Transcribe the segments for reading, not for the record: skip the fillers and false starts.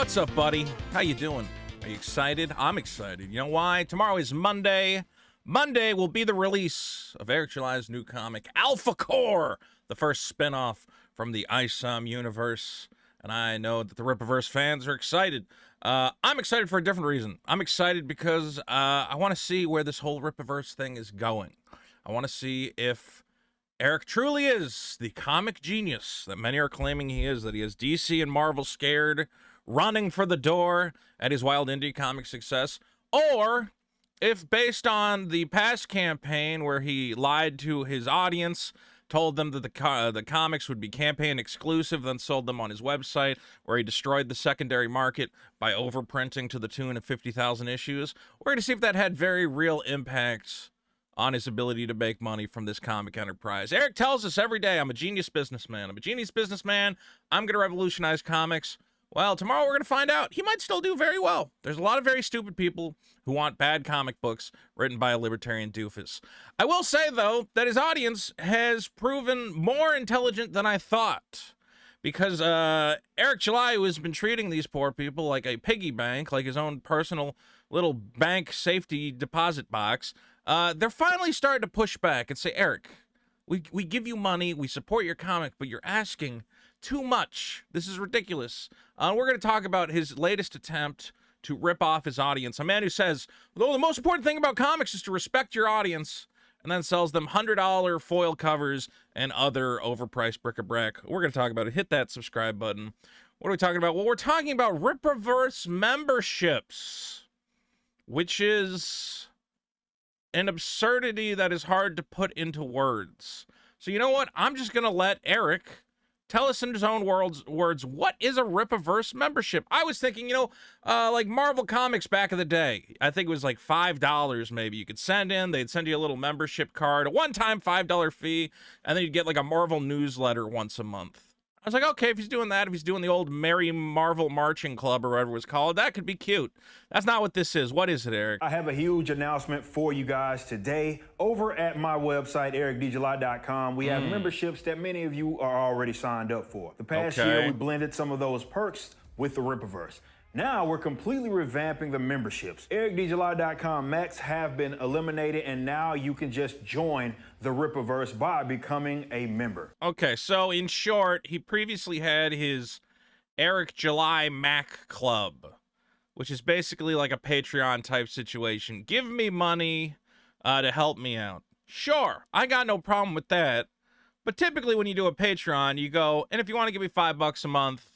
What's up, buddy? How you doing? Are you excited? I'm excited. You know why? Tomorrow is Monday. Monday will be the release of Eric July's new comic, Alpha Core, the first spin-off from the ISOM universe. And I know that the Rippaverse fans are excited. I'm excited for a different reason. I'm excited because I want to see where this whole Rippaverse thing is going. I want to see if Eric truly is the comic genius that many are claiming he is, that he has DC and Marvel scared, running for the door at his wild indie comic success, or if based on the past campaign where he lied to his audience, told them that the comics would be campaign exclusive, then sold them on his website, where he destroyed the secondary market by overprinting to the tune of 50,000 issues. We're going to see if that had very real impacts on his ability to make money from this comic enterprise. Eric tells us every day, I'm a genius businessman. I'm a genius businessman. I'm going to revolutionize comics. Well, tomorrow we're going to find out. He might still do very well. There's a lot of very stupid people who want bad comic books written by a libertarian doofus. I will say, though, that his audience has proven more intelligent than I thought. Because Eric July, who has been treating these poor people like a piggy bank, like his own personal little bank safety deposit box, they're finally starting to push back and say, Eric, we give you money, we support your comic, but you're asking too much. This is ridiculous. We're going to talk about his latest attempt to rip off his audience. A man who says, well, the most important thing about comics is to respect your audience, and then sells them $100 foil covers and other overpriced bric-a-brac. We're going to talk about it. Hit that subscribe button. What are we talking about? Well, we're talking about Rippaverse memberships, which is an absurdity that is hard to put into words. So you know what? I'm just going to let Eric tell us in his own words, what is a Rippaverse membership? I was thinking, like Marvel Comics back in the day. I think it was like $5 maybe. You could send in, they'd send you a little membership card, a one-time $5 fee, and then you'd get like a Marvel newsletter once a month. I was like, okay, if he's doing that, if he's doing the old Merry Marvel Marching Club or whatever it was called, that could be cute. That's not what this is. What is it, Eric? I have a huge announcement for you guys today. Over at my website, ericdjuly.com, we have memberships that many of you are already signed up for. The past year, we blended some of those perks with the Rippaverse. Now we're completely revamping the memberships. ericdjuly.com Max have been eliminated, and now you can just join the Rippaverse by becoming a member. Okay, so in short, he previously had his Eric July Mac Club, which is basically like a Patreon type situation. Give me money to help me out. Sure, I got no problem with that. But typically when you do a Patreon, you go, and if you want to give me $5 a month,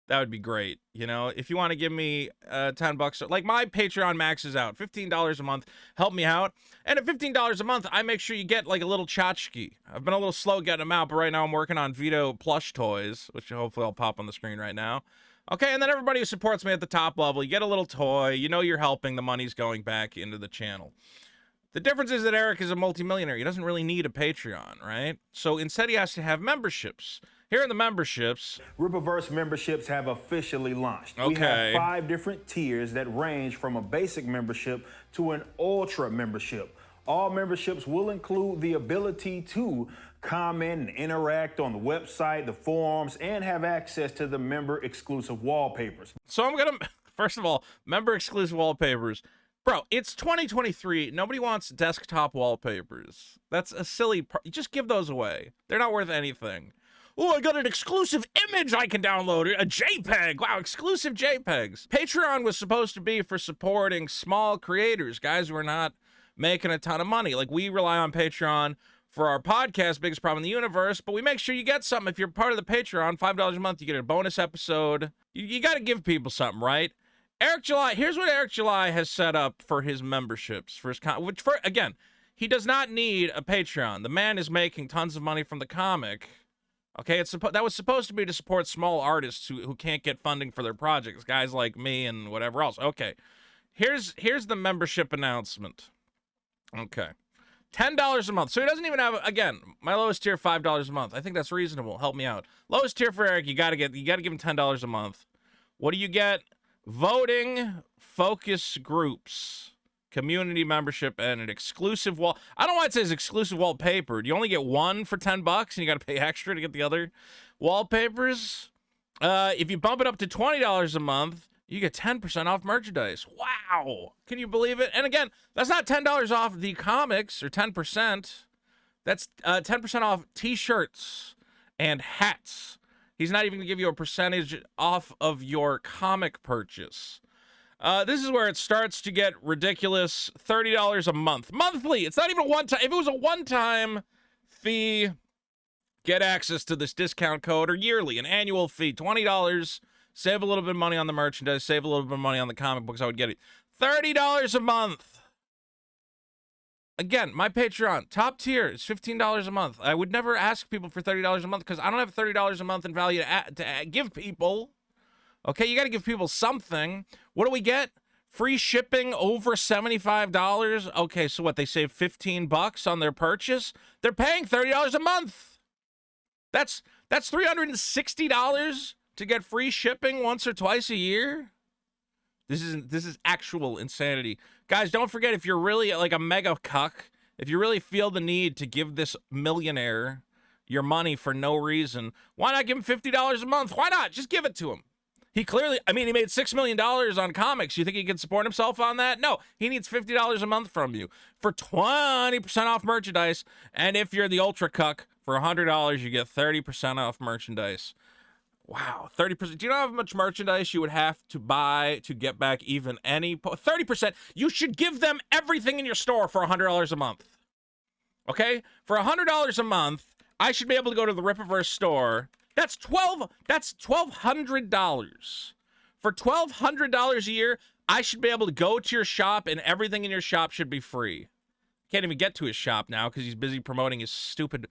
that would be great. You know, if you want to give me $10, like my Patreon max is out, $15 a month, help me out. And at $15 a month, I make sure you get like a little tchotchke. I've been a little slow getting them out, but right now I'm working on Vito plush toys, which hopefully I'll pop on the screen right now. Okay, and then everybody who supports me at the top level, you get a little toy, you know you're helping, the money's going back into the channel. The difference is that Eric is a multimillionaire. He doesn't really need a Patreon, right? So instead he has to have memberships. Here are the memberships. Rippaverse memberships have officially launched. Okay. We have 5 different tiers that range from a basic membership to an ultra membership. All memberships will include the ability to comment and interact on the website, the forums, and have access to the member exclusive wallpapers. So I'm gonna, first of all, member exclusive wallpapers. Bro, it's 2023. Nobody wants desktop wallpapers. That's a silly, just give those away. They're not worth anything. Oh, I got an exclusive image I can download, a JPEG. Wow, exclusive JPEGs. Patreon was supposed to be for supporting small creators, guys who are not making a ton of money. Like, we rely on Patreon for our podcast, Biggest Problem in the Universe, but we make sure you get something. If you're part of the Patreon, $5 a month, you get a bonus episode. You got to give people something, right? Eric July, here's what Eric July has set up for his memberships, for his again, he does not need a Patreon. The man is making tons of money from the comic. Okay, that was supposed to be to support small artists who can't get funding for their projects, guys like me and whatever else. Okay, here's the membership announcement. Okay, $10 a month. So he doesn't even have, again, my lowest tier, $5 a month. I think that's reasonable. Help me out. Lowest tier for Eric, you gotta give him $10 a month. What do you get? Voting, focus groups, community membership, and an exclusive wall. I don't know why it says exclusive wallpaper. Do you only get one for $10 and you got to pay extra to get the other wallpapers? If you bump it up to $20 a month, You get 10% off merchandise. Wow. Can you believe it? And again, that's not $10 off the comics or 10%. That's 10% off t-shirts and hats. He's not even going to give you a percentage off of your comic purchase. This is where it starts to get ridiculous. $30 a month. Monthly. It's not even a one-time. If it was a one-time fee, get access to this discount code, or yearly, an annual fee, $20. Save a little bit of money on the merchandise. Save a little bit of money on the comic books. I would get it. $30 a month. Again, my Patreon, top tier, is $15 a month. I would never ask people for $30 a month because I don't have $30 a month in value to give people. Okay, you got to give people something. What do we get? Free shipping over $75. Okay, so what? They save $15 on their purchase. They're paying $30 a month. That's $360 to get free shipping once or twice a year. This is actual insanity. Guys, don't forget, if you're really like a mega cuck, if you really feel the need to give this millionaire your money for no reason, why not give him $50 a month? Why not? Just give it to him. He clearly, I mean, he made $6 million on comics. You think he can support himself on that? No, he needs $50 a month from you for 20% off merchandise. And if you're the ultra cuck, for $100, you get 30% off merchandise. Wow, 30%. Do you know how much merchandise you would have to buy to get back even any? 30%. You should give them everything in your store for $100 a month. Okay? For $100 a month, I should be able to go to the Rippaverse store. That's $1,200. For $1,200 a year, I should be able to go to your shop and everything in your shop should be free. Can't even get to his shop now because he's busy promoting his stupid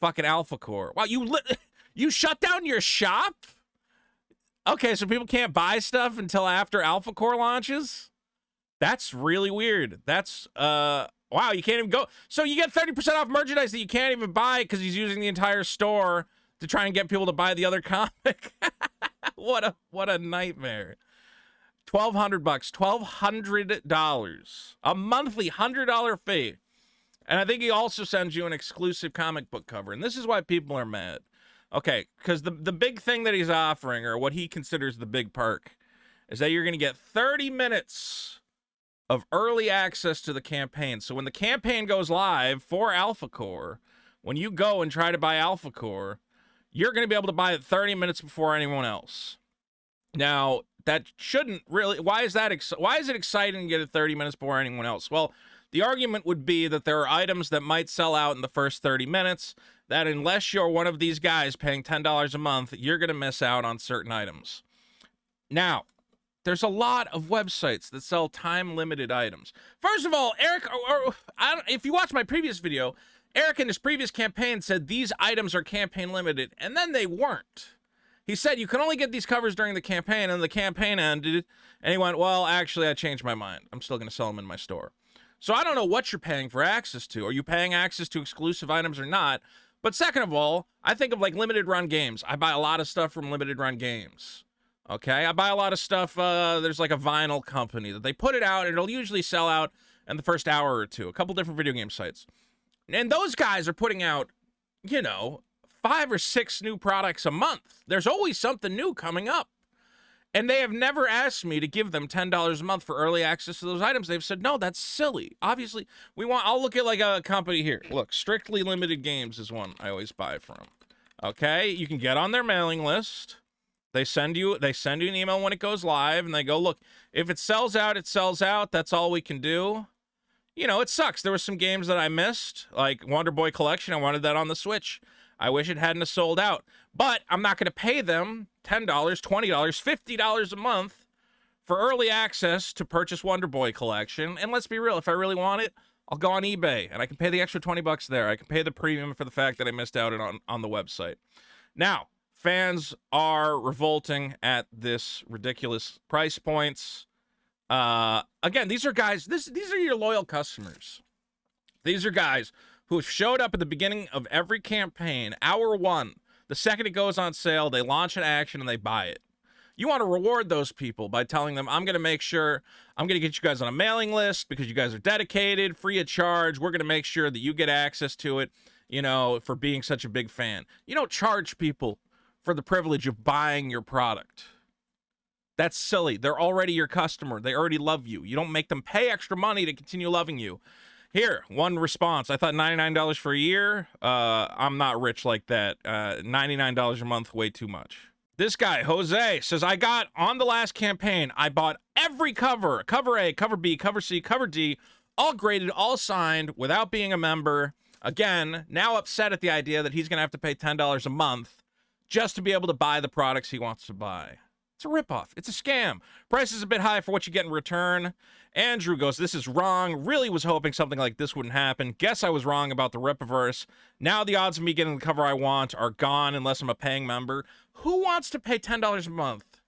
fucking Alpha Core. Wow, you shut down your shop? Okay, so people can't buy stuff until after Alpha Core launches? That's really weird. That's, wow, you can't even go. So you get 30% off merchandise that you can't even buy because he's using the entire store to try and get people to buy the other comic. What a nightmare. $1,200, $1,200. A monthly $100 fee. And I think he also sends you an exclusive comic book cover. And this is why people are mad. Okay, because the big thing that he's offering, or what he considers the big perk, is that you're going to get 30 minutes of early access to the campaign. So when the campaign goes live for Alpha Core, when you go and try to buy Alpha Core, you're going to be able to buy it 30 minutes before anyone else. Now, that shouldn't really... Why is it exciting to get it 30 minutes before anyone else? Well, the argument would be that there are items that might sell out in the first 30 minutes, that unless you're one of these guys paying $10 a month, you're going to miss out on certain items. Now, there's a lot of websites that sell time-limited items. First of all, Eric, if you watch my previous video, Eric in his previous campaign said these items are campaign limited, and then they weren't. He said you can only get these covers during the campaign, and the campaign ended, and he went, well, actually, I changed my mind. I'm still going to sell them in my store. So I don't know what you're paying for access to. Are you paying access to exclusive items or not? But second of all, I think of like limited run games. I buy a lot of stuff from limited run games. Okay, I buy a lot of stuff. There's like a vinyl company that they put it out, and it'll usually sell out in the first hour or two. A couple different video game sites. And those guys are putting out, 5 or 6 new products a month. There's always something new coming up. And they have never asked me to give them $10 a month for early access to those items. They've said, no, that's silly. Obviously, I'll look at like a company here. Look, Strictly Limited Games is one I always buy from. Okay, you can get on their mailing list. They send you an email when it goes live, and they go, look, if it sells out, it sells out. That's all we can do. It sucks. There were some games that I missed, like Wonder Boy Collection. I wanted that on the Switch. I wish it hadn't have sold out. But I'm not going to pay them $10, $20, $50 a month for early access to purchase Wonder Boy Collection. And let's be real, if I really want it, I'll go on eBay, and I can pay the extra $20 there. I can pay the premium for the fact that I missed out on the website. Now, fans are revolting at this ridiculous price points. Again, these are guys, these are your loyal customers. These are guys who have showed up at the beginning of every campaign, hour 1. The second it goes on sale, they launch an action and they buy it. You want to reward those people by telling them, I'm going to make sure, I'm going to get you guys on a mailing list because you guys are dedicated, free of charge. We're going to make sure that you get access to it, for being such a big fan. You don't charge people for the privilege of buying your product. That's silly. They're already your customer. They already love you. You don't make them pay extra money to continue loving you. Here, one response. I thought $99 for a year. I'm not rich like that. $99 a month, way too much. This guy, Jose, says, I got on the last campaign. I bought every cover. Cover A, cover B, cover C, cover D, all graded, all signed without being a member. Again, now upset at the idea that he's going to have to pay $10 a month just to be able to buy the products he wants to buy. It's a ripoff. It's a scam. Price is a bit high for what you get in return. Andrew goes, this is wrong. Really was hoping something like this wouldn't happen. Guess I was wrong about the Rippaverse. Now the odds of me getting the cover I want are gone unless I'm a paying member. Who wants to pay $10 a month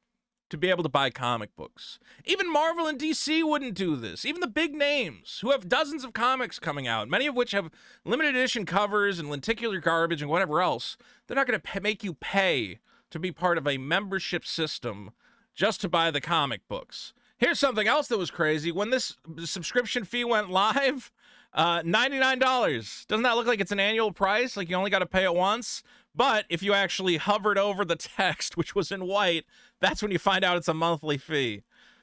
to be able to buy comic books? Even Marvel and DC wouldn't do this. Even the big names who have dozens of comics coming out, many of which have limited edition covers and lenticular garbage and whatever else, they're not going to make you pay to be part of a membership system just to buy the comic books. Here's something else that was crazy. When this subscription fee went live, $99. Doesn't that look like it's an annual price? Like you only got to pay it once? But if you actually hovered over the text, which was in white, that's when you find out it's a monthly fee.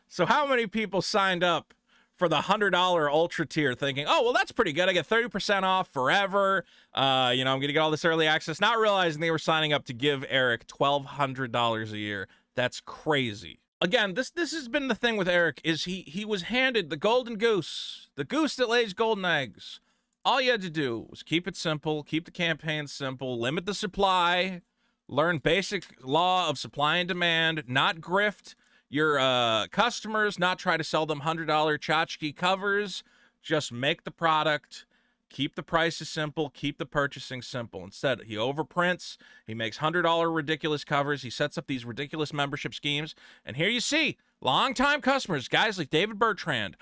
So how many people signed up for the $100 ultra tier thinking, oh, well, that's pretty good. I get 30% off forever. I'm going to get all this early access, not realizing they were signing up to give Eric $1,200 a year. That's crazy. Again, this has been the thing with Eric is he was handed the golden goose, the goose that lays golden eggs. All you had to do was keep it simple, keep the campaign simple, limit the supply, learn basic law of supply and demand, not grift your customers, not try to sell them $100 tchotchke covers. Just make the product, keep the prices simple, keep the purchasing simple. Instead, he overprints, he makes $100 ridiculous covers, he sets up these ridiculous membership schemes, and here you see longtime customers, guys like David Bertrand.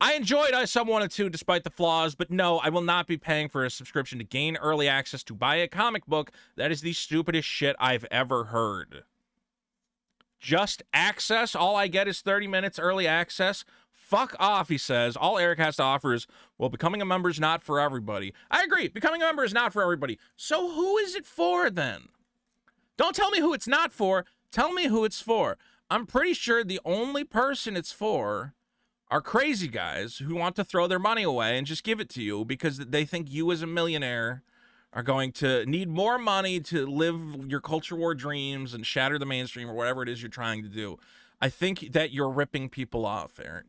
I enjoyed ISUM 1 and 2 despite the flaws, but no, I will not be paying for a subscription to gain early access to buy a comic book. That is the stupidest shit I've ever heard. Just access, all I get is 30 minutes early access. Fuck off, he says. All Eric has to offer is, well, becoming a member is not for everybody. I agree, becoming a member is not for everybody. So who is it for then? Don't tell me who it's not for. Tell me who it's for. I'm pretty sure the only person it's for are crazy guys who want to throw their money away and just give it to you because they think you as a millionaire are going to need more money to live your culture war dreams and shatter the mainstream or whatever it is you're trying to do. I think that you're ripping people off, Eric.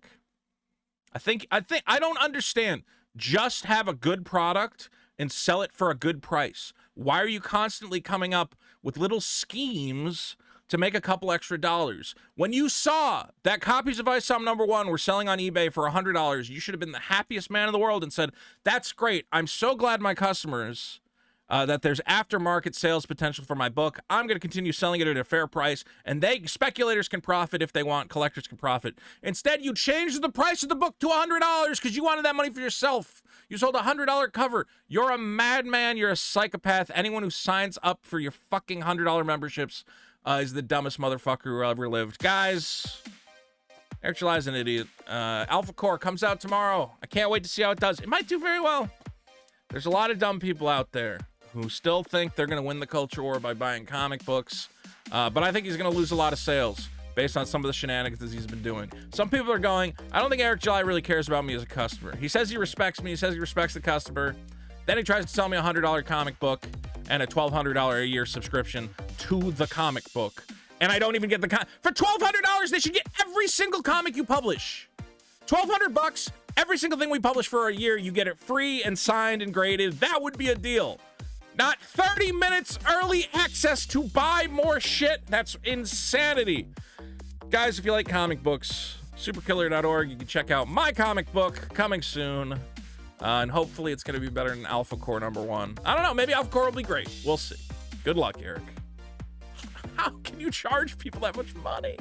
I don't understand. Just have a good product and sell it for a good price. Why are you constantly coming up with little schemes to make a couple extra dollars? When you saw that copies of ISUM #1 were selling on eBay for $100, you should have been the happiest man in the world and said, that's great. I'm so glad my customers, that there's aftermarket sales potential for my book. I'm going to continue selling it at a fair price, and speculators can profit if they want, collectors can profit. Instead, you changed the price of the book to $100 because you wanted that money for yourself. You sold a $100 cover. You're a madman. You're a psychopath. Anyone who signs up for your fucking $100 memberships is the dumbest motherfucker who ever lived. Guys, Eric July is an idiot. Alpha Core comes out tomorrow. I can't wait to see how it does. It might do very well. There's a lot of dumb people out there who still think they're going to win the culture war by buying comic books. But I think he's going to lose a lot of sales based on some of the shenanigans he's been doing. Some people are going, I don't think Eric July really cares about me as a customer. He says he respects me. He says he respects the customer. Then he tries to sell me a $100 comic book and a $1,200 a year subscription to the comic book. And I don't even get the for $1,200, they should get every single comic you publish. $1,200, every single thing we publish for a year, you get it free and signed and graded. That would be a deal. Not 30 minutes early access to buy more shit. That's insanity. Guys, if you like comic books, superkiller.org, you can check out my comic book coming soon. And hopefully it's going to be better than Alpha Core #1. I don't know. Maybe Alpha Core will be great. We'll see. Good luck, Eric. How can you charge people that much money?